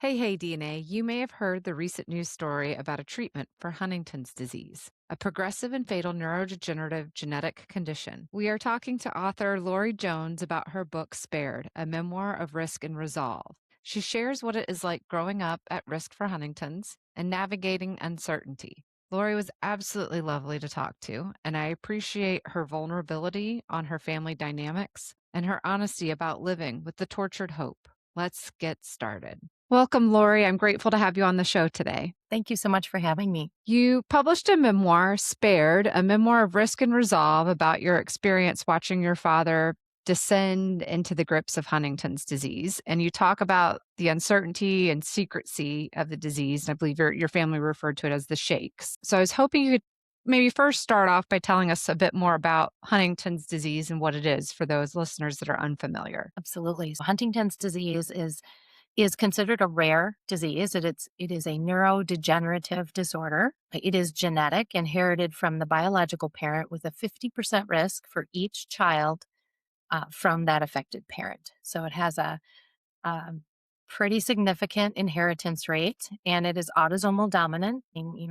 Hey, DNA, you may have heard the recent news story about a treatment for Huntington's disease, a progressive and fatal neurodegenerative genetic condition. We are talking to author Lori Jones about her book Spared, a memoir of risk and resolve. She shares what it is like growing up at risk for Huntington's and navigating uncertainty. Lori was absolutely lovely to talk to, and I appreciate her vulnerability on her family dynamics and her honesty about living with the tortured hope. Let's get started. Welcome, Lori. I'm grateful to have you on the show today. Thank you so much for having me. You published a memoir, Spared, a memoir of risk and resolve about your experience watching your father descend into the grips of Huntington's disease. And you talk about the uncertainty and secrecy of the disease. And I believe your family referred to it as the shakes. So I was hoping you could maybe first start off by telling us a bit more about Huntington's disease and what it is for those listeners that are unfamiliar. Absolutely. So Huntington's disease is considered a rare disease. It is a neurodegenerative disorder. It is genetic, inherited from the biological parent with a 50% risk for each child from that affected parent. So it has a um, pretty significant inheritance rate, and it is autosomal dominant,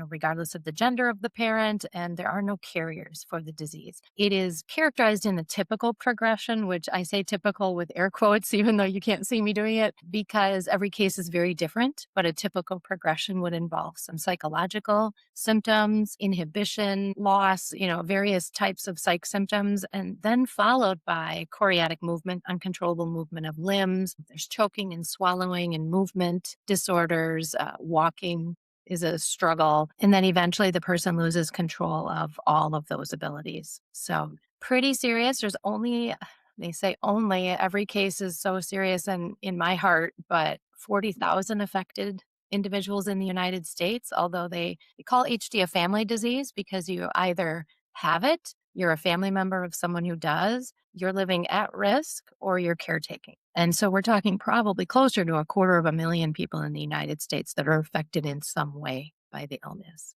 regardless of the gender of the parent, and there are no carriers for the disease. It is characterized in a typical progression, which I say typical with air quotes, even though you can't see me doing it, because every case is very different. But a typical progression would involve some psychological symptoms, inhibition loss, various types of psych symptoms, and then followed by choreatic movement, uncontrollable movement of limbs. There's choking and swallowing and movement disorders. Walking is a struggle. And then eventually the person loses control of all of those abilities. So pretty serious. They say only, every case is so serious and in my heart, but 40,000 affected individuals in the United States, although they call HD a family disease because you either have it, you're a family member of someone who does, you're living at risk, or you're caretaking. And so we're talking probably closer to 250,000 people in the United States that are affected in some way by the illness.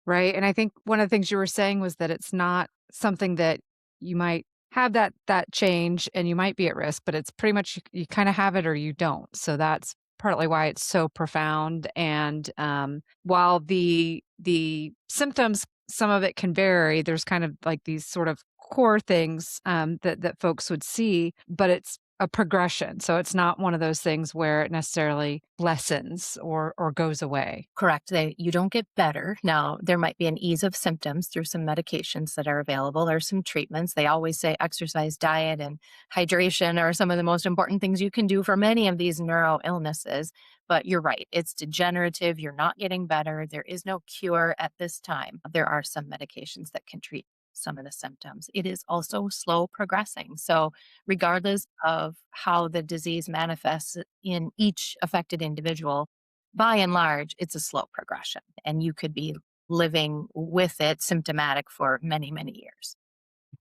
Right, and I think one of the things you were saying was that it's not something that you might have that change and you might be at risk, but it's pretty much you kinda have it or you don't. So that's partly why it's so profound, and, while the symptoms, some of it can vary, there's kind of like these sort of core things, that folks would see, but it's a progression. So it's not one of those things where it necessarily lessens or goes away. Correct. You don't get better. Now, there might be an ease of symptoms through some medications that are available or some treatments. They always say exercise, diet, and hydration are some of the most important things you can do for many of these neuro illnesses. But you're right, it's degenerative. You're not getting better. There is no cure at this time. There are some medications that can treat some of the symptoms. It is also slow progressing. So, regardless of how the disease manifests in each affected individual, by and large, it's a slow progression, and you could be living with it symptomatic for many, many years.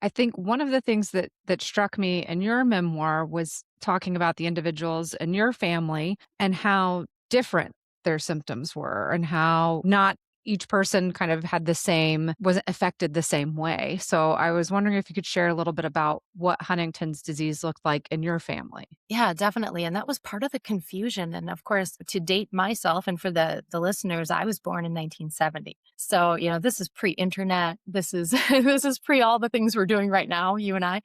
I think one of the things that struck me in your memoir was talking about the individuals in your family and how different their symptoms were and how not each person kind of had the same wasn't affected the same way. So I was wondering if you could share a little bit about what Huntington's disease looked like in your family. Yeah, definitely. And that was part of the confusion. And of course, to date myself and for the listeners, I was born in 1970. So, this is pre-internet. This is this is pre all the things we're doing right now, you and I.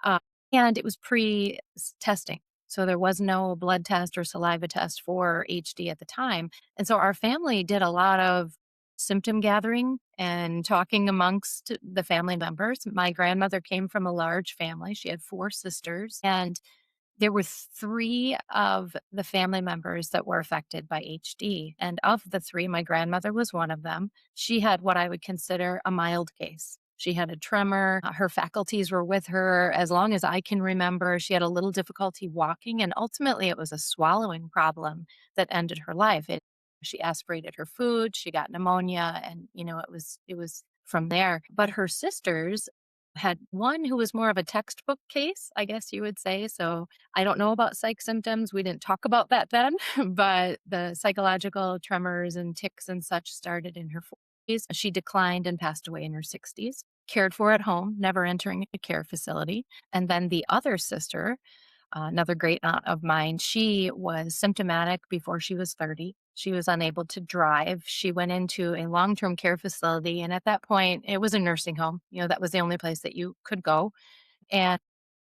Uh, and it was pre testing. So there was no blood test or saliva test for HD at the time. And so our family did a lot of symptom gathering and talking amongst the family members. My grandmother came from a large family. She had four sisters, and there were three of the family members that were affected by HD. And of the three, my grandmother was one of them. She had what I would consider a mild case. She had a tremor. Her faculties were with her as long as I can remember. She had a little difficulty walking, and ultimately it was a swallowing problem that ended her life. She aspirated her food, she got pneumonia, and it was from there. But her sisters had one who was more of a textbook case, I guess you would say. So I don't know about psych symptoms. We didn't talk about that then, but the psychological tremors and tics and such started in her 40s. She declined and passed away in her 60s, cared for at home, never entering a care facility. And then the other sister another great aunt of mine, she was symptomatic before she was 30. She was unable to drive. She went into a long term care facility. And at that point, it was a nursing home. That was the only place that you could go. And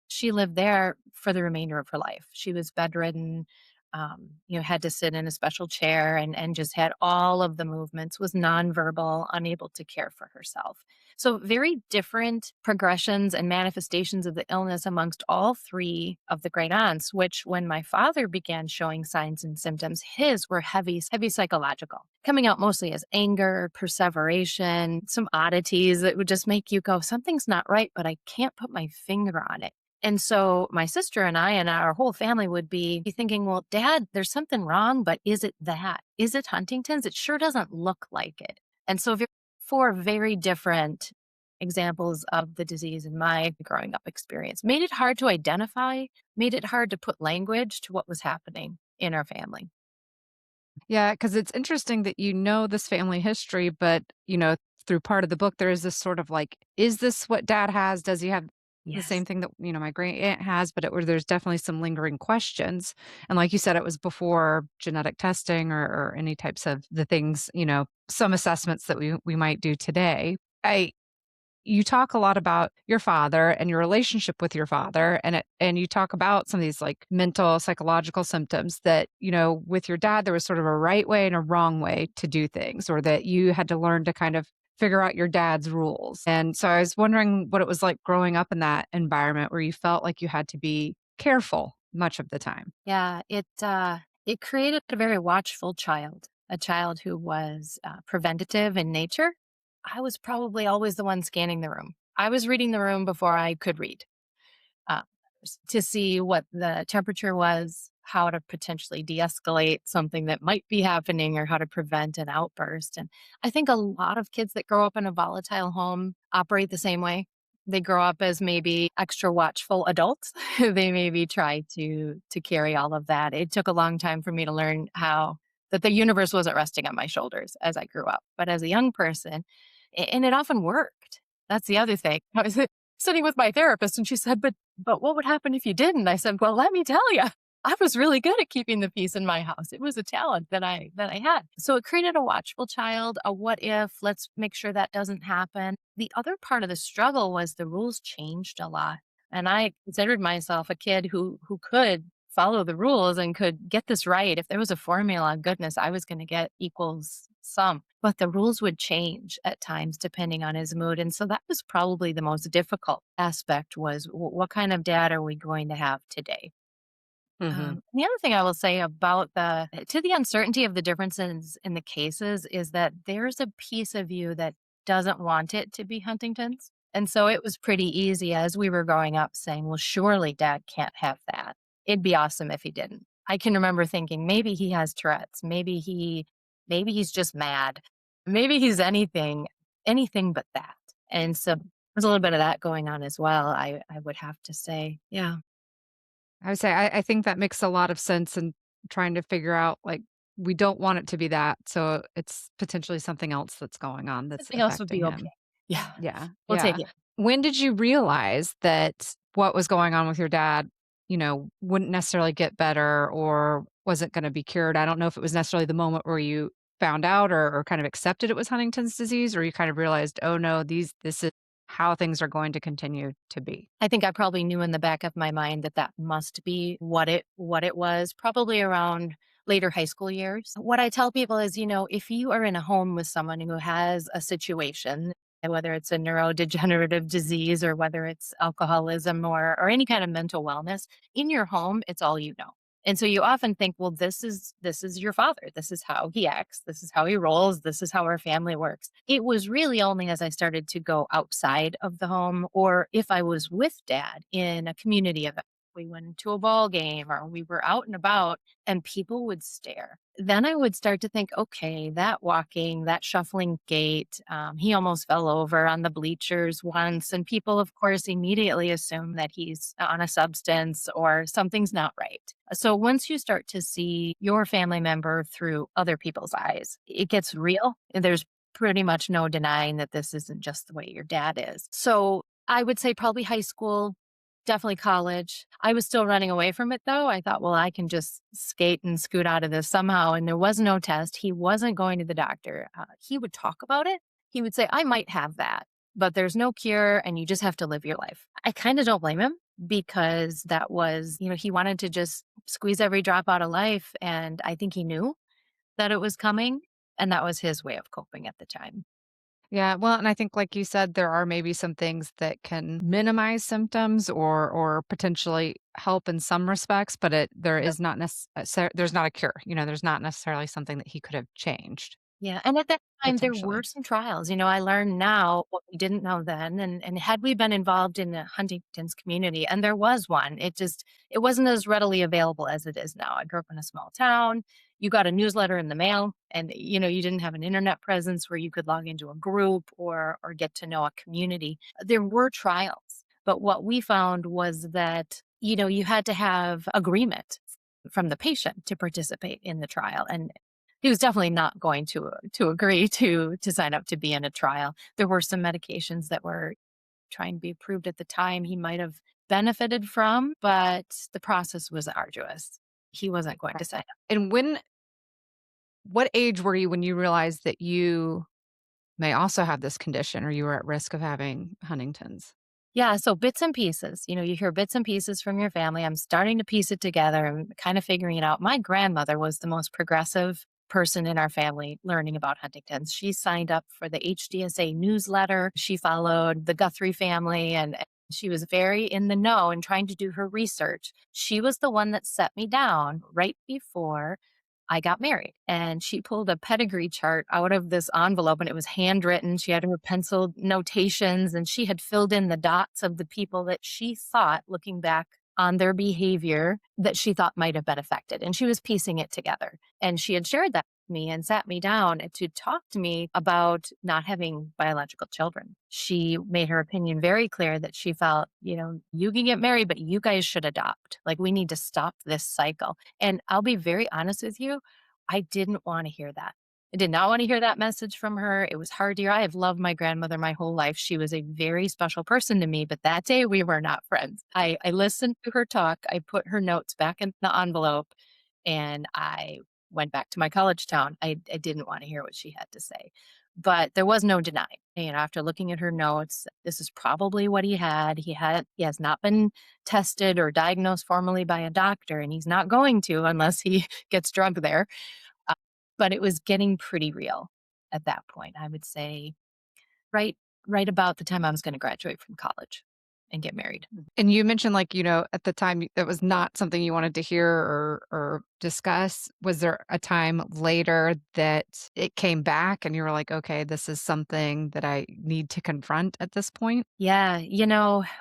she lived there for the remainder of her life. She was bedridden, had to sit in a special chair and just had all of the movements, was nonverbal, unable to care for herself. So, very different progressions and manifestations of the illness amongst all three of the great aunts, which when my father began showing signs and symptoms, his were heavy, heavy psychological, coming out mostly as anger, perseveration, some oddities that would just make you go, something's not right, but I can't put my finger on it. And so my sister and I and our whole family would be thinking, well, Dad, there's something wrong, but is it that? Is it Huntington's? It sure doesn't look like it. And so four very different examples of the disease in my growing up experience made it hard to identify, made it hard to put language to what was happening in our family. Yeah, because it's interesting that you know this family history, but, through part of the book, there is this sort of like, is this what dad has? Does he have the Yes. same thing that, my great aunt has? But there's definitely some lingering questions. And like you said, it was before genetic testing or any types of the things, some assessments that we might do today. You talk a lot about your father and your relationship with your father, and you talk about some of these like mental psychological symptoms that, with your dad there was sort of a right way and a wrong way to do things, or that you had to learn to kind of figure out your dad's rules. And so I was wondering what it was like growing up in that environment where you felt like you had to be careful much of the time. Yeah, it created a very watchful child, a child who was preventative in nature. I was probably always the one scanning the room. I was reading the room before I could read, uh, to see what the temperature was, how to potentially de-escalate something that might be happening, or how to prevent an outburst. And I think a lot of kids that grow up in a volatile home operate the same way. They grow up as maybe extra watchful adults. They maybe try to carry all of that. It took a long time for me to learn how that the universe wasn't resting on my shoulders as I grew up. But as a young person, and it often worked. That's the other thing. I was sitting with my therapist and she said, but what would happen if you didn't? I said, well, let me tell you, I was really good at keeping the peace in my house. It was a talent that I had. So it created a watchful child, a what if, let's make sure that doesn't happen. The other part of the struggle was the rules changed a lot. And I considered myself a kid who could follow the rules and could get this right. If there was a formula, goodness, I was going to get equals sum. But the rules would change at times depending on his mood. And so that was probably the most difficult aspect was what kind of dad are we going to have today? Hmm. The other thing I will say about the uncertainty of the differences in the cases is that there's a piece of you that doesn't want it to be Huntington's. And so it was pretty easy as we were growing up saying, well, surely dad can't have that. It'd be awesome if he didn't. I can remember thinking maybe he has Tourette's. Maybe he's just mad. Maybe he's anything but that. And so there's a little bit of that going on as well. I would have to say. Yeah. I would say I think that makes a lot of sense in trying to figure out, like, we don't want it to be that, so it's potentially something else that's going on that's Something else would affecting be okay. him. Yeah. Yeah, We'll take yeah. it. When did you realize that what was going on with your dad, wouldn't necessarily get better or wasn't gonna be cured? I don't know if it was necessarily the moment where you found out or kind of accepted it was Huntington's disease, or you kind of realized, "Oh, no, this is how things are going to continue to be." I think I probably knew in the back of my mind that that must be what it was, probably around later high school years. What I tell people is, if you are in a home with someone who has a situation, whether it's a neurodegenerative disease or whether it's alcoholism or any kind of mental wellness, in your home, it's all you know. And so you often think, well, this is your father. This is how he acts. This is how he rolls. This is how our family works. It was really only as I started to go outside of the home, or if I was with dad in a community event, we went to a ball game or we were out and about and people would stare. Then I would start to think, okay, that walking, that shuffling gait, he almost fell over on the bleachers once. And people, of course, immediately assume that he's on a substance or something's not right. So once you start to see your family member through other people's eyes, it gets real. There's pretty much no denying that this isn't just the way your dad is. So I would say probably high school. definitely college. I was still running away from it though. I thought, well, I can just skate and scoot out of this somehow. And there was no test. He wasn't going to the doctor. He would talk about it. He would say, I might have that, but there's no cure and you just have to live your life. I kind of don't blame him because that was, he wanted to just squeeze every drop out of life. And I think he knew that it was coming. And that was his way of coping at the time. Yeah, well, and I think like you said, there are maybe some things that can minimize symptoms or potentially help in some respects, but there is not there's not a cure. There's not necessarily something that he could have changed Yeah, and at that time, there were potentially. some trials. I learned now what we didn't know then, and had we been involved in the Huntington's community, and there was one, it wasn't as readily available as it is now. I grew up in a small town. You got a newsletter in the mail, and you didn't have an internet presence where you could log into a group or get to know a community. There were trials, but what we found was that you had to have agreement from the patient to participate in the trial, and he was definitely not going to agree to sign up to be in a trial. There were some medications that were trying to be approved at the time he might have benefited from, but the process was arduous. He wasn't going to sign up. And what age were you when you realized that you may also have this condition or you were at risk of having Huntington's? Yeah, so bits and pieces. You hear bits and pieces from your family. I'm starting to piece it together. I'm kind of figuring it out. My grandmother was the most progressive person in our family learning about Huntington's. She signed up for the HDSA newsletter. She followed the Guthrie family and she was very in the know and trying to do her research. She was the one that set me down right before I got married. And she pulled a pedigree chart out of this envelope and it was handwritten. She had her penciled notations and she had filled in the dots of the people that she thought, looking back on their behavior, that she thought might have been affected. And she was piecing it together. And she had shared that with me and sat me down to talk to me about not having biological children. She made her opinion very clear that she felt, you can get married, but you guys should adopt. Like, we need to stop this cycle. And I'll be very honest with you, I didn't want to hear that. I did not want to hear that message from her. It was hard to hear. I have loved my grandmother my whole life. She was a very special person to me, but that day we were not friends. I listened to her talk. I put her notes back in the envelope and I went back to my college town. I didn't want to hear what she had to say, but there was no denying. After looking at her notes, this is probably what he has not been tested or diagnosed formally by a doctor, and he's not going to unless he gets drugged there. Uh, but it was getting pretty real at that point. I would say right right about the time I was gonna graduate from college and get married. And you mentioned, like, at the time, that was not something you wanted to hear or discuss. Was there a time later that it came back and you were like, "Okay, this is something that I need to confront at this point?" Yeah,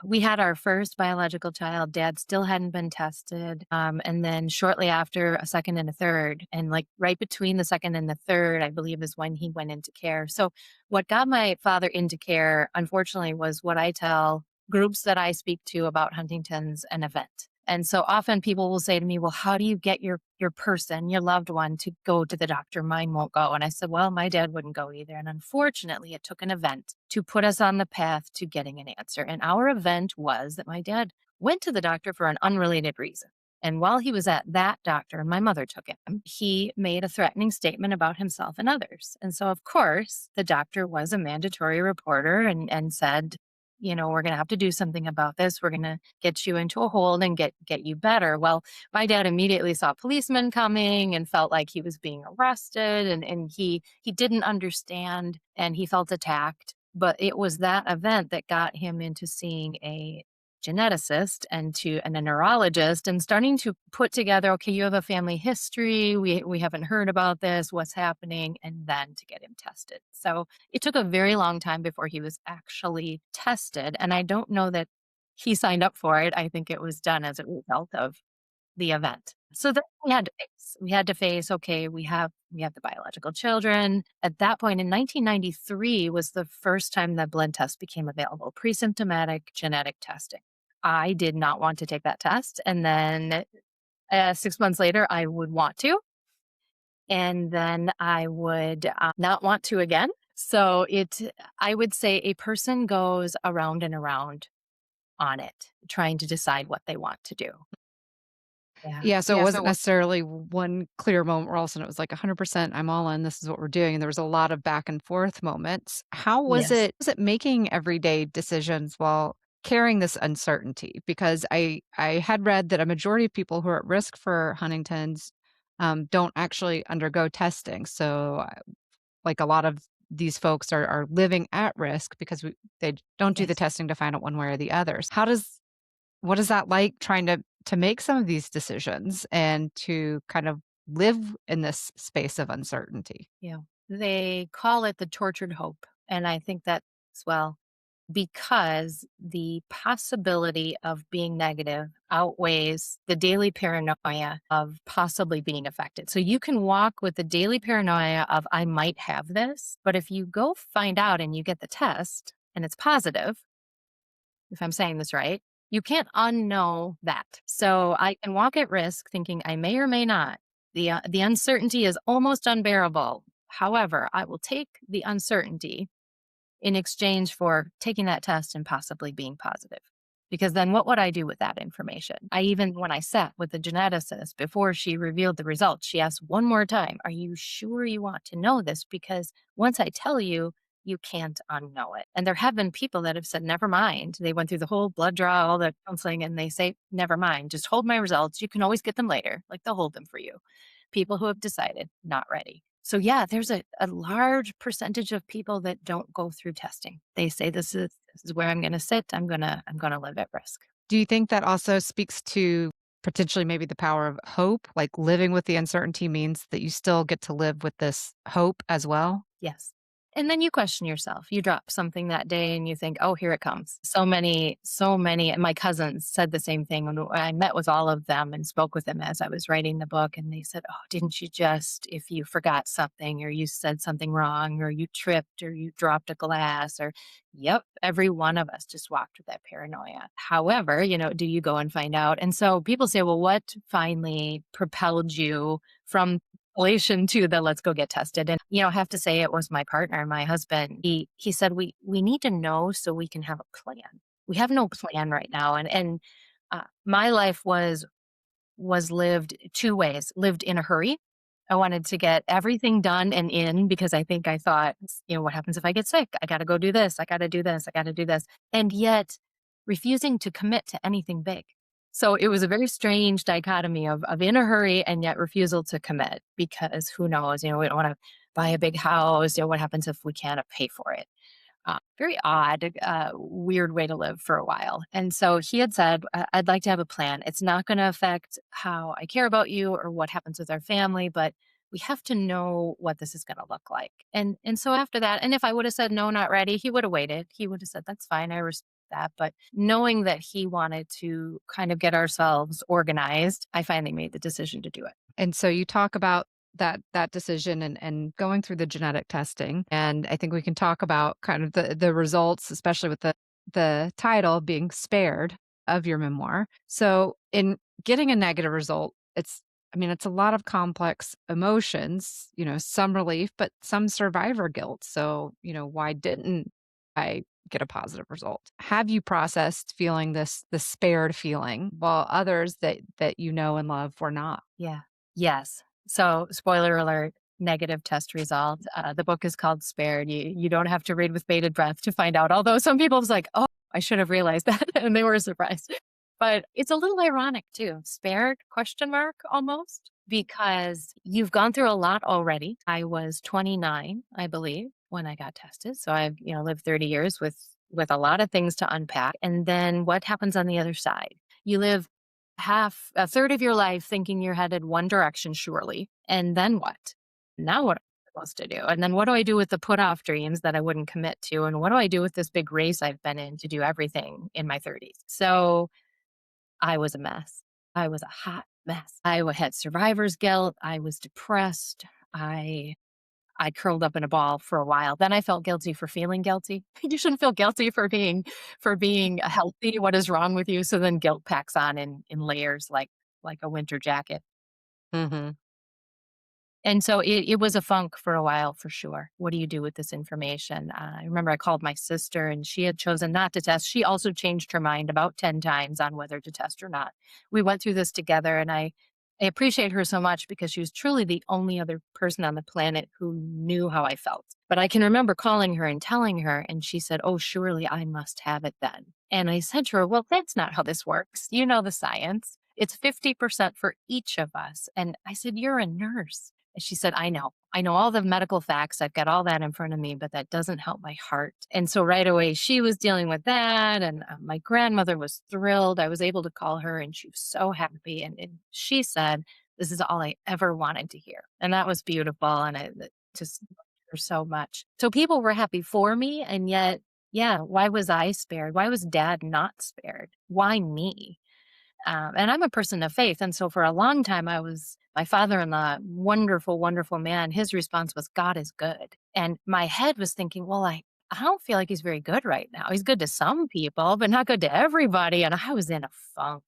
we had our first biological child. Dad still hadn't been tested. And then shortly after, a second and a third. And like right between the second and the third, I believe, is when he went into care. So, what got my father into care, unfortunately, was what I tell groups that I speak to about Huntington's an event. And so often people will say to me, well, how do you get your person, your loved one to go to the doctor? Mine won't go. And I said, well, my dad wouldn't go either. And unfortunately, it took an event to put us on the path to getting an answer. And our event was that my dad went to the doctor for an unrelated reason. And while he was at that doctor, and my mother took him, he made a threatening statement about himself and others. And so, of course, the doctor was a mandatory reporter and said, we're going to have to do something about this. We're going to get you into a hold and get you better. Well, my dad immediately saw policemen coming and felt like he was being arrested and he didn't understand and he felt attacked. But it was that event that got him into seeing a geneticist and a neurologist and starting to put together, okay, you have a family history. We haven't heard about this. What's happening? And then to get him tested. So it took a very long time before he was actually tested. And I don't know that he signed up for it. I think it was done as a result of the event. So then we had to face, okay, we have the biological children. At that point in 1993 was the first time that blood test became available, presymptomatic genetic testing. I did not want to take that test. And then 6 months later, I would want to. And then I would not want to again. So I would say a person goes around and around on it, trying to decide what they want to do. Yeah. Yeah, so it Yeah. wasn't necessarily one clear moment where all of a sudden it was like 100% I'm all in, this is what we're doing, and there was a lot of back and forth moments. How Yes. was it making everyday decisions while carrying this uncertainty? Because I had read that a majority of people who are at risk for Huntington's, don't actually undergo testing. So, like, a lot of these folks are living at risk because they don't do the Yes. testing to find out one way or the others. What is that like trying to make some of these decisions and to kind of live in this space of uncertainty? Yeah. They call it the tortured hope. And I think that as well, because the possibility of being negative outweighs the daily paranoia of possibly being affected. So you can walk with the daily paranoia of, I might have this, but if you go find out and you get the test and it's positive, if I'm saying this right, you can't unknow that. So I can walk at risk thinking I may or may not. The uncertainty is almost unbearable. However, I will take the uncertainty in exchange for taking that test and possibly being positive. Because then what would I do with that information? When I sat with the geneticist before she revealed the results, she asked one more time, are you sure you want to know this? Because once I tell you, you can't unknow it. And there have been people that have said, never mind. They went through the whole blood draw, all the counseling, and they say, never mind, just hold my results. You can always get them later. Like they'll hold them for you. People who have decided not ready. So yeah, there's a large percentage of people that don't go through testing. They say this is where I'm gonna sit. I'm gonna live at risk. Do you think that also speaks to potentially maybe the power of hope? Like living with the uncertainty means that you still get to live with this hope as well? Yes. And then you question yourself. You drop something that day and you think, oh, here it comes. So many. And my cousins said the same thing. When I met with all of them and spoke with them as I was writing the book, and they said, oh, didn't you just, if you forgot something or you said something wrong or you tripped or you dropped a glass or, yep, every one of us just walked with that paranoia. However, do you go and find out? And so people say, well, what finally propelled you from relation to the let's go get tested? And I have to say it was my partner, my husband. He said we need to know so we can have a plan. We have no plan right now, and my life was lived two ways. Lived in a hurry. I wanted to get everything done and in because I thought, what happens if I get sick? I got to go do this. I got to do this. I got to do this. And yet refusing to commit to anything big. So it was a very strange dichotomy of in a hurry and yet refusal to commit because who knows, we don't want to buy a big house. What happens if we can't pay for it? Very odd, weird way to live for a while. And so he had said, I'd like to have a plan. It's not going to affect how I care about you or what happens with our family, but we have to know what this is going to look like. And so after that, and if I would have said, no, not ready, he would have waited. He would have said, that's fine. I respect that. But knowing that he wanted to kind of get ourselves organized, I finally made the decision to do it. And so you talk about that decision and going through the genetic testing. And I think we can talk about kind of the results, especially with the title being spared of your memoir. So in getting a negative result, it's a lot of complex emotions, some relief, but some survivor guilt. So, why didn't I get a positive result? Have you processed feeling this spared feeling while others that you know and love were not? Yeah. Yes. So, spoiler alert, negative test result. The book is called Spared. You don't have to read with bated breath to find out. Although some people was like, oh, I should have realized that, and they were surprised. But it's a little ironic too. Spared question mark almost because you've gone through a lot already. I was 29, I believe, when I got tested. So I've lived 30 years with a lot of things to unpack. And then what happens on the other side? You live a third of your life thinking you're headed one direction, surely. And then what? Now what am I supposed to do? And then what do I do with the put off dreams that I wouldn't commit to? And what do I do with this big race I've been in to do everything in my 30s? So I was a mess. I was a hot mess. Had survivor's guilt. I was depressed. I curled up in a ball for a while. Then I felt guilty for feeling guilty. You shouldn't feel guilty for being healthy. What is wrong with you? So then guilt packs on in layers like a winter jacket. Mhm. And so it was a funk for a while for sure. What do you do with this information? I remember I called my sister and she had chosen not to test. She also changed her mind about 10 times on whether to test or not. We went through this together and I appreciate her so much because she was truly the only other person on the planet who knew how I felt. But I can remember calling her and telling her, and she said, "Oh, surely I must have it then." And I said to her, "Well, that's not how this works. You know the science. It's 50% for each of us." And I said, "You're a nurse." And she said, "I know. I know all the medical facts. I've got all that in front of me, but that doesn't help my heart." And so right away, she was dealing with that. And my grandmother was thrilled. I was able to call her and she was so happy. And she said, "This is all I ever wanted to hear." And that was beautiful. And it just loved her so much. So people were happy for me. And yet, yeah, why was I spared? Why was dad not spared? Why me? And I'm a person of faith. And so for a long time, my father in law, wonderful, wonderful man. His response was, "God is good." And my head was thinking, well, I don't feel like he's very good right now. He's good to some people, but not good to everybody. And I was in a funk.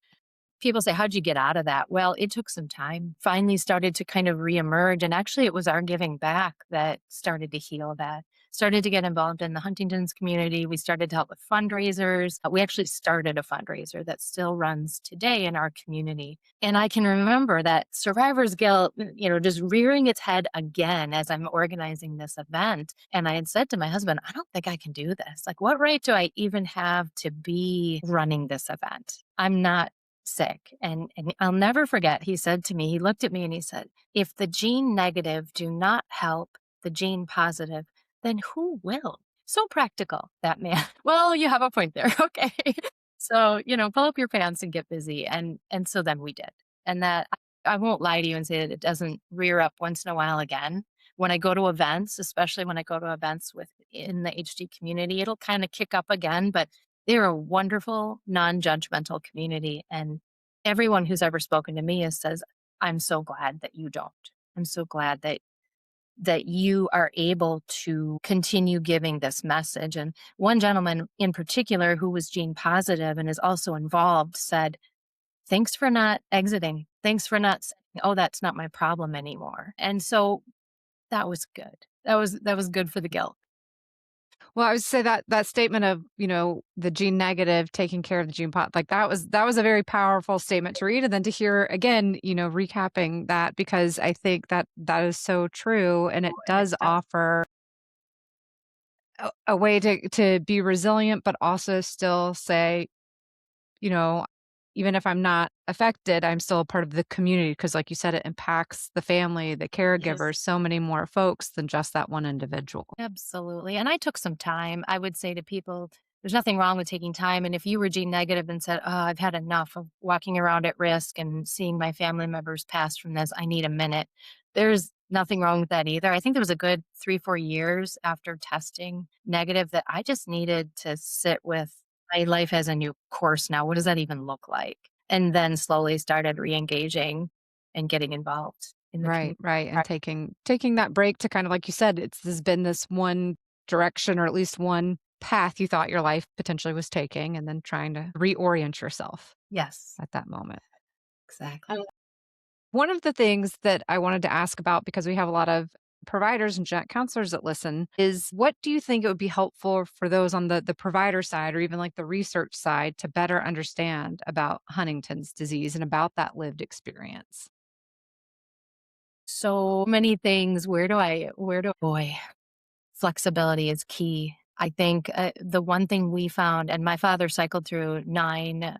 People say, "How'd you get out of that?" Well, it took some time. Finally started to kind of reemerge. And actually, it was our giving back that started to heal that. Started to get involved in the Huntington's community. We started to help with fundraisers. We actually started a fundraiser that still runs today in our community. And I can remember that survivor's guilt, just rearing its head again as I'm organizing this event. And I had said to my husband, "I don't think I can do this. Like, what right do I even have to be running this event? I'm not sick." And I'll never forget, he said to me, he looked at me and he said, "If the gene negative do not help the gene positive, then who will?" So practical, that man. Well, you have a point there. Okay. So, pull up your pants and get busy. And so then we did. And that I won't lie to you and say that it doesn't rear up once in a while again. When I go to events, especially when I go to events in the HD community, it'll kind of kick up again, but they're a wonderful, non-judgmental community, and everyone who's ever spoken to me says, "I'm so glad that you don't. I'm so glad that you are able to continue giving this message." And one gentleman in particular who was gene positive and is also involved said, "Thanks for not exiting. Thanks for not saying, 'Oh, that's not my problem anymore.'" And so that was good. That was good for the guilt. Well, I would say that that statement of, the gene negative taking care of the gene like that was a very powerful statement to read and then to hear again, recapping that because I think that that is so true and it does offer a way to be resilient but also still say, you know, even if I'm not affected, I'm still a part of the community because like you said, it impacts the family, the Yes. caregivers, so many more folks than just that one individual. Absolutely. And I took some time. I would say to people, there's nothing wrong with taking time. And if you were gene negative and said, "Oh, I've had enough of walking around at risk and seeing my family members pass from this, I need a minute," there's nothing wrong with that either. I think there was a good 3, 4 years after testing negative that I just needed to sit with my life has a new course now. What does that even look like? And then slowly started re engaging and getting involved in the Right, community. right, and taking that break to kind of like you said, there's been this one direction or at least one path you thought your life potentially was taking, and then trying to reorient yourself Yes, at that moment. exactly. One of the things that I wanted to ask about, because we have a lot of providers and genetic counselors that listen, is what do you think it would be helpful for those on the provider side or even like the research side to better understand about Huntington's disease and about that lived experience? So many things. Boy, flexibility is key. I think the one thing we found, and my father cycled through 9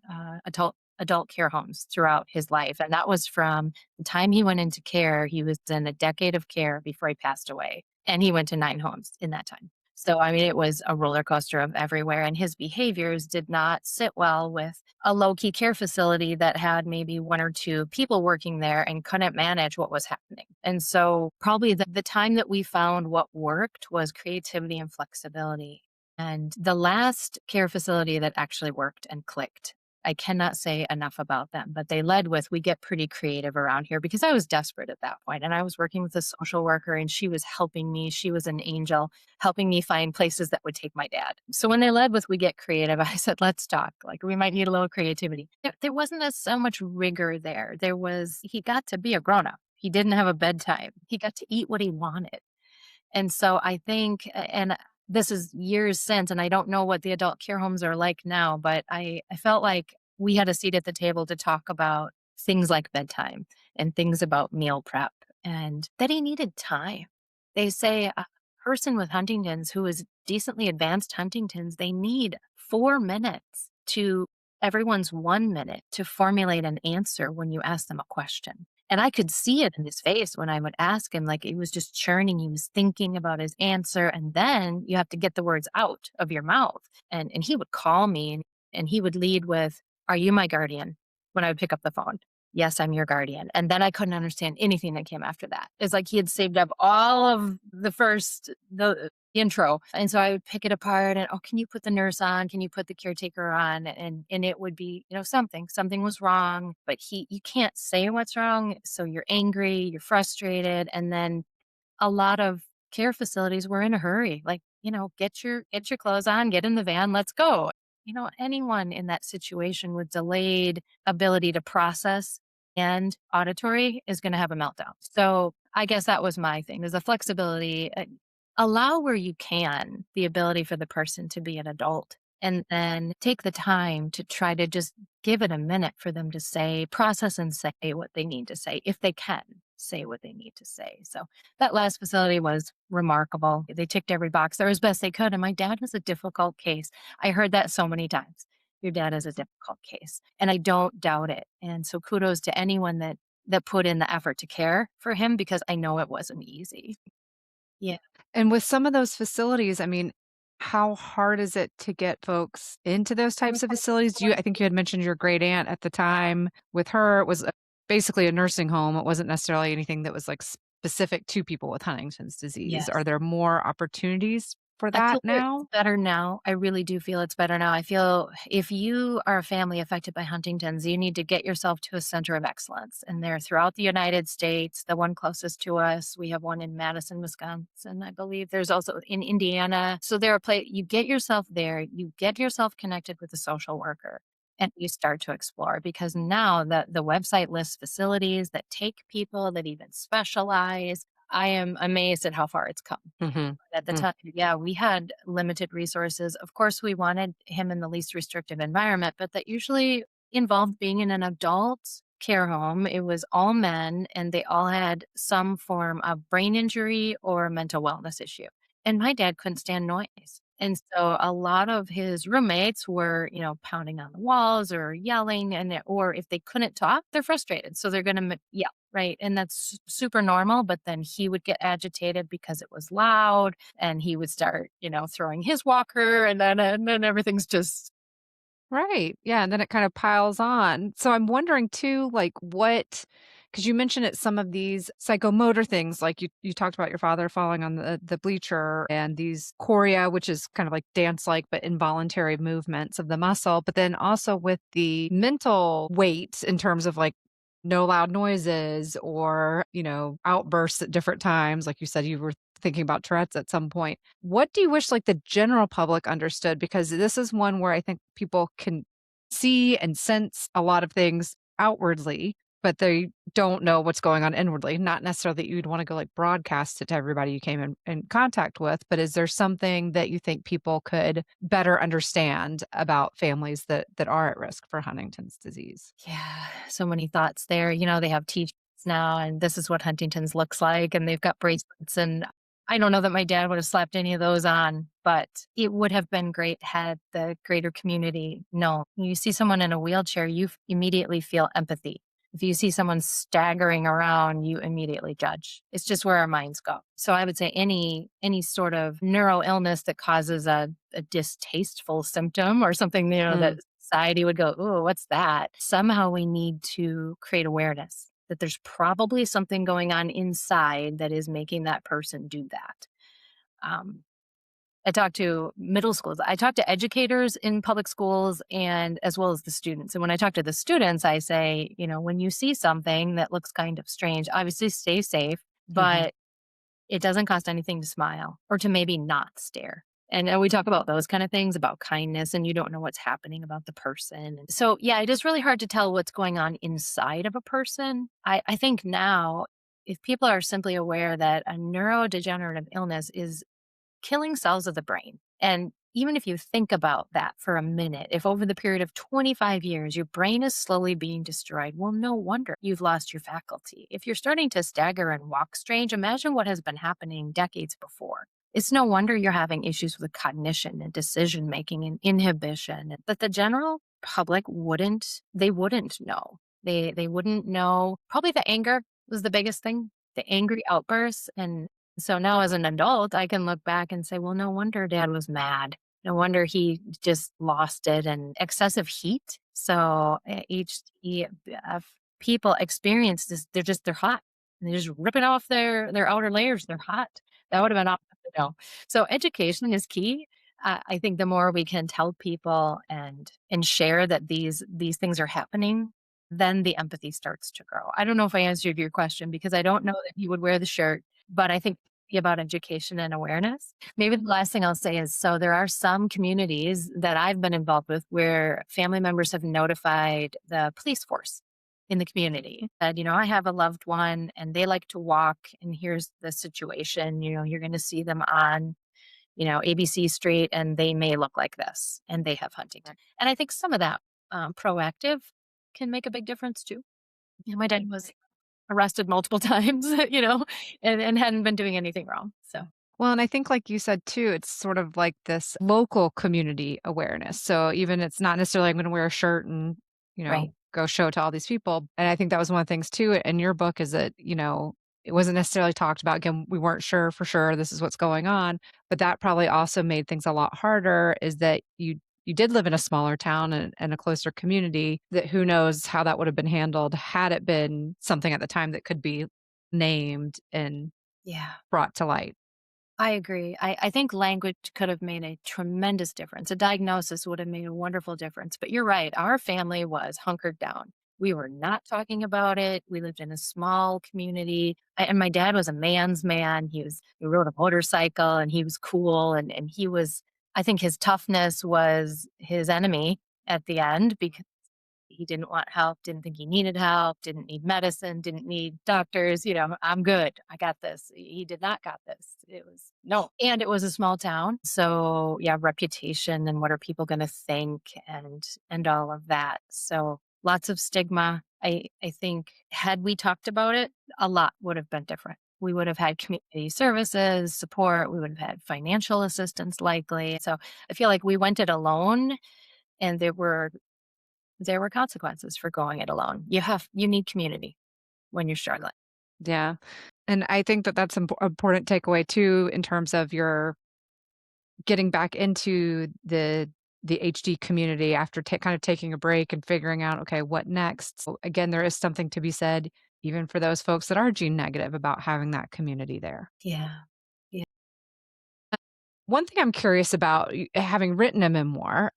adult care homes throughout his life. And that was from the time he went into care, he was in a decade of care before he passed away. And he went to 9 homes in that time. So, I mean, it was a roller coaster of everywhere. And his behaviors did not sit well with a low key care facility that had maybe 1 or 2 people working there and couldn't manage what was happening. And so, probably the time that we found what worked was creativity and flexibility. And the last care facility that actually worked and clicked, I cannot say enough about them, but they led with, "We get pretty creative around here," because I was desperate at that point and I was working with a social worker and she was helping me. She was an angel helping me find places that would take my dad. So when they led with, "We get creative," I said, "Let's talk. Like, we might need a little creativity." There wasn't so much rigor there. He got to be a grown up. He didn't have a bedtime. He got to eat what he wanted. And so I think, and this is years since, and I don't know what the adult care homes are like now, but I felt like we had a seat at the table to talk about things like bedtime and things about meal prep and that he needed time. They say a person with Huntington's who is decently advanced Huntington's, they need 4 minutes to everyone's 1 minute to formulate an answer when you ask them a question. And I could see it in his face when I would ask him, like, he was just churning, he was thinking about his answer, and then you have to get the words out of your mouth. And he would call me and he would lead with, "Are you my guardian?" when I would pick up the phone. "Yes, I'm your guardian." And then I couldn't understand anything that came after that. It's like he had saved up all of the intro. And so I would pick it apart and, "Oh, can you put the nurse on? Can you put the caretaker on?" And it would be, something was wrong, but you can't say what's wrong. So you're angry, you're frustrated. And then a lot of care facilities were in a hurry, like, get your clothes on, get in the van, let's go. Anyone in that situation with delayed ability to process and auditory is going to have a meltdown. So I guess that was my thing, is the flexibility. Allow where you can the ability for the person to be an adult, and then take the time to try to just give it a minute for them to say, process and say what they need to say, if they can say what they need to say. So that last facility was remarkable. They ticked every box there as best they could. And my dad was a difficult case. I heard that so many times. Your dad is a difficult case. And I don't doubt it. And so kudos to anyone that put in the effort to care for him, because I know it wasn't easy. Yeah. And with some of those facilities, I mean, how hard is it to get folks into those types of facilities? I think you had mentioned your great aunt at the time. With her, it was basically a nursing home. It wasn't necessarily anything that was like specific to people with Huntington's disease. Yes. Are there more opportunities for I that feel it's now? better now. I really do feel it's better now. I feel if you are a family affected by Huntington's, you need to get yourself to a center of excellence. And they're throughout the United States. The one closest to us, we have one in Madison, Wisconsin, I believe. There's also in Indiana. So there are you get yourself there, you get yourself connected with a social worker. And you start to explore, because now the website lists facilities that take people that even specialize. I am amazed at how far it's come. Mhm. At the Mm. time, yeah, we had limited resources. Of course, we wanted him in the least restrictive environment, but that usually involved being in an adult care home. It was all men, and they all had some form of brain injury or mental wellness issue. And my dad couldn't stand noise. And so a lot of his roommates were, pounding on the walls or yelling, or if they couldn't talk, they're frustrated. So they're going to yell, right? And that's super normal. But then he would get agitated because it was loud, and he would start, throwing his walker, and then everything's just. Right. Yeah. And then it kind of piles on. So I'm wondering too, like because you mentioned it, some of these psychomotor things, like you talked about your father falling on the bleacher and these chorea, which is kind of like dance like, but involuntary movements of the muscle. But then also with the mental weight in terms of like no loud noises or, outbursts at different times. Like you said, you were thinking about Tourette's at some point. What do you wish like the general public understood? Because this is one where I think people can see and sense a lot of things outwardly, but they don't know what's going on inwardly. Not necessarily that you'd want to go like broadcast it to everybody you came in contact with, but is there something that you think people could better understand about families that are at risk for Huntington's disease? Yeah, so many thoughts there. They have t-shirts now, and this is what Huntington's looks like, and they've got bracelets, and I don't know that my dad would have slapped any of those on, but it would have been great had the greater community known. You see someone in a wheelchair, you immediately feel empathy. If you see someone staggering around, you immediately judge. It's just where our minds go. So I would say any sort of neuro illness that causes a distasteful symptom or something, that society would go, "Ooh, what's that?" Somehow we need to create awareness that there's probably something going on inside that is making that person do that. Um, I talk to middle schools. I talk to educators in public schools, and as well as the students. And when I talk to the students, I say, when you see something that looks kind of strange, obviously stay safe, Mhm. but it doesn't cost anything to smile or to maybe not stare. And we talk about those kind of things, about kindness, and you don't know what's happening about the person. And so, yeah, it is really hard to tell what's going on inside of a person. I think now if people are simply aware that a neurodegenerative illness is killing cells of the brain. And even if you think about that for a minute, if over the period of 25 years your brain is slowly being destroyed, well, no wonder you've lost your faculty. If you're starting to stagger and walk strange, imagine what has been happening decades before. It's no wonder you're having issues with cognition and decision making and inhibition that the general public wouldn't know. They wouldn't know. Probably the anger was the biggest thing, the angry outbursts. And so now as an adult, I can look back and say, well, no wonder dad was mad. No wonder he just lost it and excessive heat. So HDF people experience this, they're hot. And they're just ripping off their outer layers. They're hot. That would have been awesome to know. So education is key. I think the more we can tell people and share that these things are happening, then the empathy starts to grow. I don't know if I answered your question because I don't know that you would wear the shirt, but I think about education and awareness. Maybe the last thing I'll say is so there are some communities that I've been involved with where family members have notified the police force in the community that, I have a loved one and they like to walk and here's the situation. You're going to see them on, ABC Street and they may look like this and they have Huntington. And I think some of that proactive can make a big difference too. My dad was arrested multiple times, and hadn't been doing anything wrong. So, Well, and I think like you said too, it's sort of like this local community awareness. So even it's not necessarily I'm going to wear a shirt and, right. go show to all these people. And I think that was one of the things too in your book is that, it wasn't necessarily talked about. Again, we weren't sure for sure this is what's going on, but that probably also made things a lot harder is that you did live in a smaller town and a closer community that who knows how that would have been handled had it been something at the time that could be named and Yeah. brought to light. I agree. I think language could have made a tremendous difference. A diagnosis would have made a wonderful difference. But you're right. Our family was hunkered down. We were not talking about it. We lived in a small community. And my dad was a man's man. He rode a motorcycle and he was cool. And he was, I think his toughness was his enemy at the end because he didn't want help, didn't think he needed help, didn't need medicine, didn't need doctors, I'm good. I got this. He did not got this. It was no. And it was a small town. So yeah, reputation and what are people going to think and all of that. So lots of stigma. I think had we talked about it, a lot would have been different. We would have had community services, support, we would have had financial assistance likely. So I feel like we went it alone and there were consequences for going it alone. You need community when you're struggling. Yeah. And I think that that's important takeaway too in terms of your getting back into the HD community after kind of taking a break and figuring out, okay, what next? So again, there is something to be said even for those folks that are gene negative about having that community there. Yeah. Yeah. One thing I'm curious about, having written a memoir,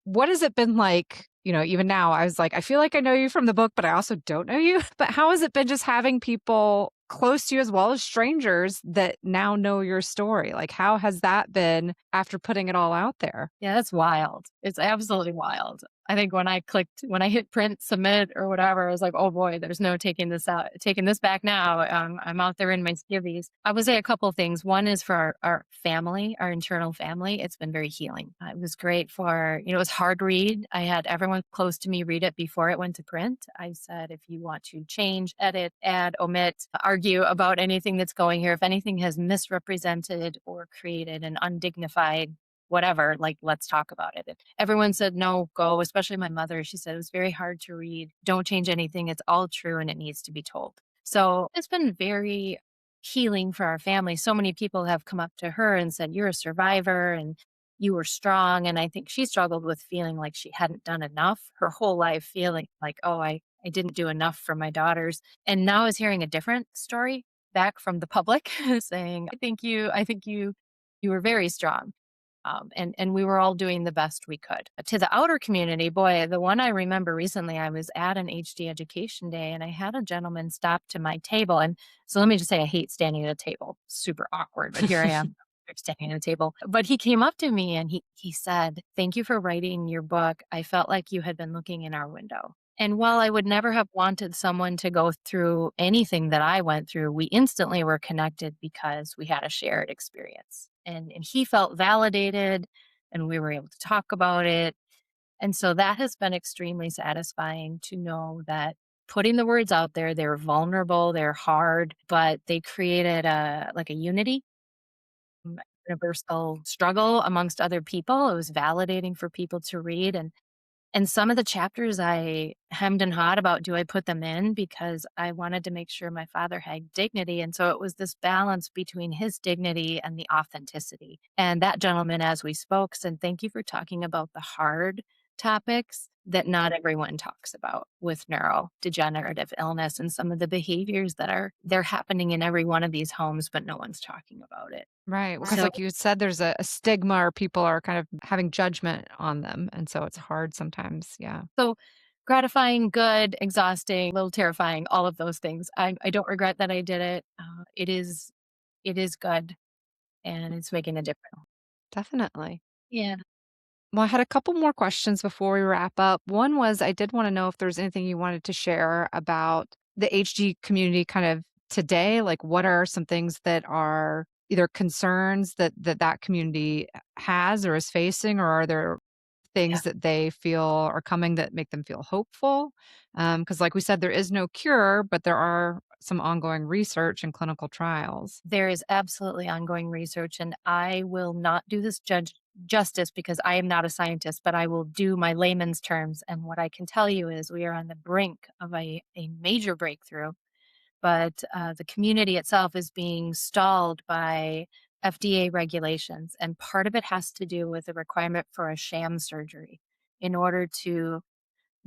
what has it been like? Even now, I was like, I feel like I know you from the book, but I also don't know you. But how has it been just having people close to you as well as strangers that now know your story? Like, how has that been after putting it all out there? Yeah, that's wild. It's absolutely wild. I think when I hit print, submit or whatever, I was like, oh boy, there's no taking this back now. I'm out there in my skivvies. I would say a couple of things. One is for our family, our internal family. It's been very healing. It was great it was hard read. I had everyone close to me read it before it went to print. I said, if you want to change, edit, add, omit, argue about anything that's going here, if anything has misrepresented or created an undignified whatever, like, let's talk about it. And everyone said, no, go, especially my mother. She said, it was very hard to read. Don't change anything. It's all true and it needs to be told. So it's been very healing for our family. So many people have come up to her and said, you're a survivor and you were strong. And I think she struggled with feeling like she hadn't done enough her whole life, feeling like, oh, I didn't do enough for my daughters. And now is hearing a different story back from the public saying, you were very strong. And we were all doing the best we could. To the outer community, boy, the one I remember recently, I was at an HD education day and I had a gentleman stop to my table. And so let me just say, I hate standing at a table, super awkward, but here I am standing at a table. But he came up to me and he said, thank you for writing your book. I felt like you had been looking in our window. And while I would never have wanted someone to go through anything that I went through, we instantly were connected because we had a shared experience. And he felt validated and we were able to talk about it. And so that has been extremely satisfying to know that putting the words out there, they're vulnerable, they're hard, but they created a like a unity, mm, universal struggle amongst other people. It was validating for people to read. And some of the chapters I hemmed and hawed about, do I put them in? Because I wanted to make sure my father had dignity. And so it was this balance between his dignity and the authenticity. And that gentleman, as we spoke, said, thank you for talking about the hard topics that not everyone talks about with neurodegenerative illness and some of the behaviors that are they're happening in every one of these homes, but no one's talking about it. Right, because So like you said, there's a stigma or people are kind of having judgment on them, and so it's hard sometimes, yeah. So gratifying, good, exhausting, a little terrifying, all of those things. I don't regret that I did it. It is good and it's making a difference. Definitely. Yeah. Well, I had a couple more questions before we wrap up. One was I did wanna know if there's anything you wanted to share about the HD community kind of today, like, what are some things that are either concerns that community has or is facing, or are there Yeah. things that they feel are coming that make them feel hopeful? Because, like we said, there is no cure, but there are some ongoing research and clinical trials. There is absolutely ongoing research, and I will not do this judge justice because I am not a scientist, but I will do my layman's terms. And what I can tell you is we are on the brink of a major breakthrough, but the community itself is being stalled by FDA regulations. And part of it has to do with the requirement for a sham surgery in order to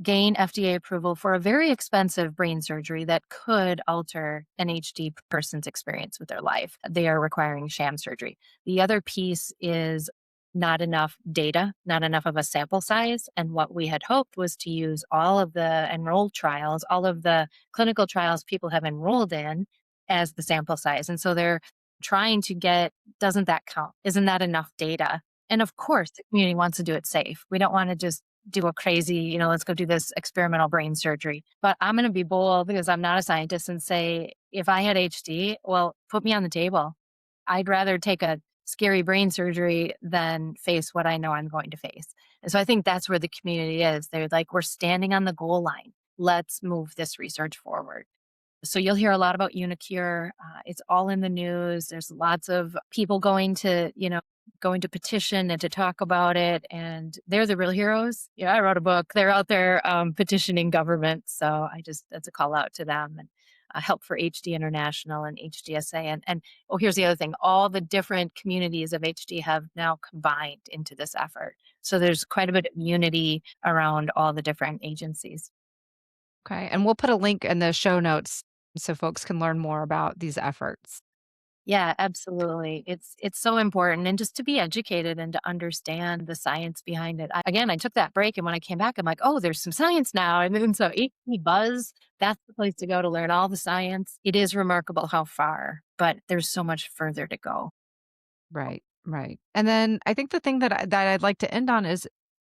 gain FDA approval for a very expensive brain surgery that could alter an HD person's experience with their life. They are requiring sham surgery. The other piece is not enough data, not enough of a sample size. And what we had hoped was to use all of the enrolled trials, all of the clinical trials people have enrolled in as the sample size. And so they're trying to get, doesn't that count? Isn't that enough data? And of course, the community wants to do it safe. We don't want to just do a crazy, let's go do this experimental brain surgery. But I'm going to be bold because I'm not a scientist and say, if I had HD, well, put me on the table. I'd rather take a scary brain surgery than face what I know I'm going to face. And so I think that's where the community is. They're like, we're standing on the goal line. Let's move this research forward. So you'll hear a lot about Unicure. It's all in the news. There's lots of people going to petition and to talk about it, and they're the real heroes. Yeah, I wrote a book. They're out there petitioning government. So that's a call out to them and help for HD International and HDSA. And oh, here's the other thing: all the different communities of HD have now combined into this effort. So there's quite a bit of unity around all the different agencies. Okay, and we'll put a link in the show notes so folks can learn more about these efforts. Yeah, absolutely. It's so important and just to be educated and to understand the science behind it. I took that break and when I came back, I'm like, oh, there's some science now. And then so HP Buzz, that's the place to go to learn all the science. It is remarkable how far, but there's so much further to go. Right, right. And then I think the thing that I'd like to end on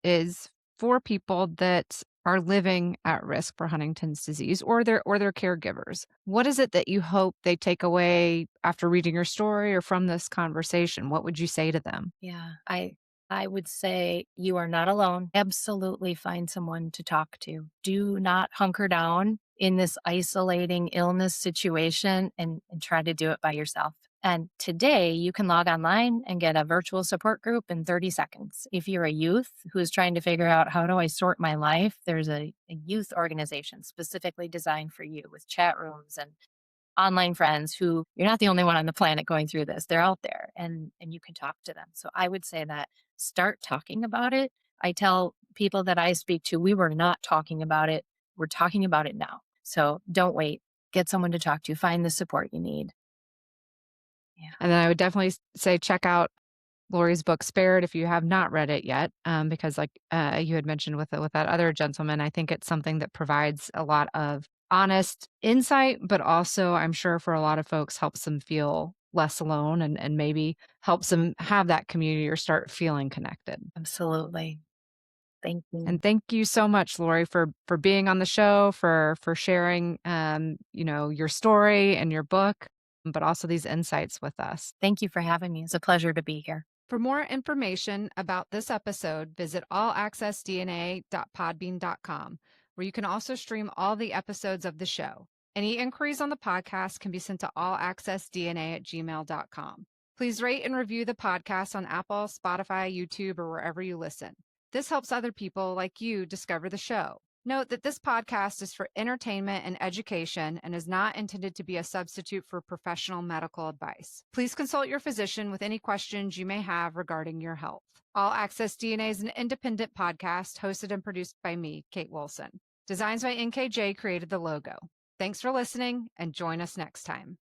is for people that are living at risk for Huntington's disease or their caregivers. What is it that you hope they take away after reading your story or from this conversation? What would you say to them? Yeah, I would say you are not alone. Absolutely find someone to talk to. Do not hunker down in this isolating illness situation and try to do it by yourself. And today you can log online and get a virtual support group in 30 seconds. If you're a youth who is trying to figure out how do I sort my life, there's a youth organization specifically designed for you with chat rooms and online friends who you're not the only one on the planet going through this. They're out there and you can talk to them. So I would say that start talking about it. I tell people that I speak to, we were not talking about it. We're talking about it now. So don't wait. Get someone to talk to. Find the support you need. Yeah, And then I would definitely say check out Lori's book Spared if you have not read it yet, because like you had mentioned with that other gentleman, I think it's something that provides a lot of honest insight, but also I'm sure for a lot of folks helps them feel less alone and maybe helps them have that community or start feeling connected. absolutely. Thank you. And thank you so much, Lori, for being on the show, for sharing your story and your book, but also these insights with us. Thank you for having me. It's a pleasure to be here. For more information about this episode, visit allaccessdna.podbean.com, where you can also stream all the episodes of the show. Any inquiries on the podcast can be sent to allaccessdna@gmail.com. Please rate and review the podcast on Apple, Spotify, YouTube, or wherever you listen. This helps other people like you discover the show. Note that this podcast is for entertainment and education and is not intended to be a substitute for professional medical advice. Please consult your physician with any questions you may have regarding your health. All Access DNA is an independent podcast hosted and produced by me, Kate Wilson. Designs by NKJ created the logo. Thanks for listening, and join us next time.